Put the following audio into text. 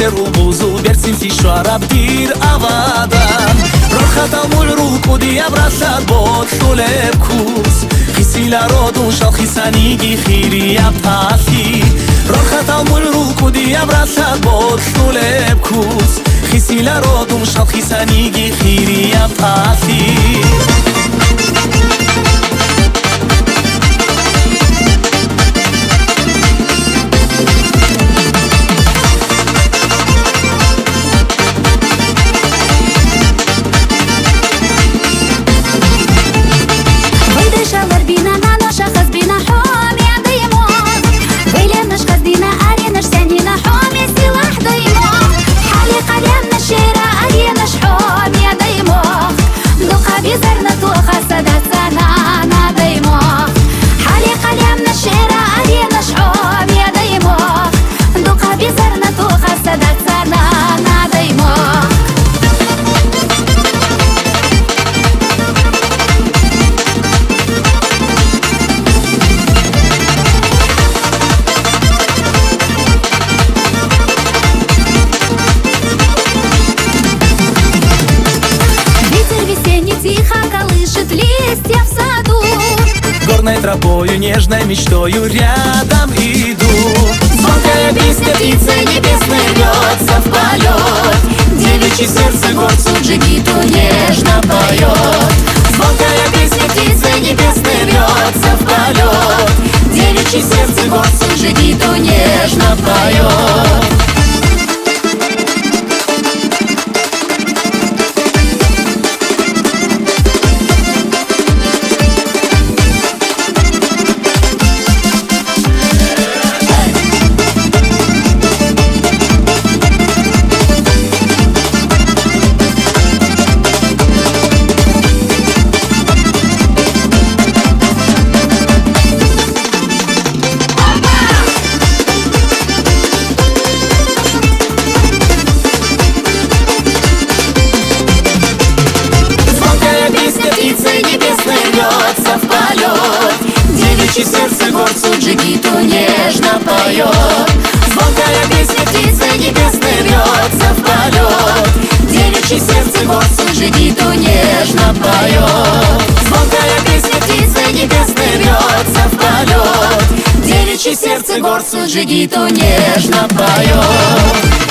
беру бузу берсим фишараб дир авадан рохатамул руку диабрасад бод шулеб кус хисила родун шал хисаниги хирия паси рохатамул руку диабрасад бод шулеб кус хисила родун шал хисаниги хирия паси Горной тропою, нежной мечтою рядом иду. Звонкая песня птицы небесной рвется в полет. Девичье сердце горцу джигиту нежно поет. Звонкая песня птицы небесной рвется в полет. Девичье сердце горцу джигиту нежно поет. Девичье сердце горцу джигиту нежно поет. Звонкая песня птицы небесной рвется в полет. Девичье сердце горцу джигиту нежно поет. Звонкая песня птицы небесной рвется в полет. Девичье сердце горцу джигиту нежно поет.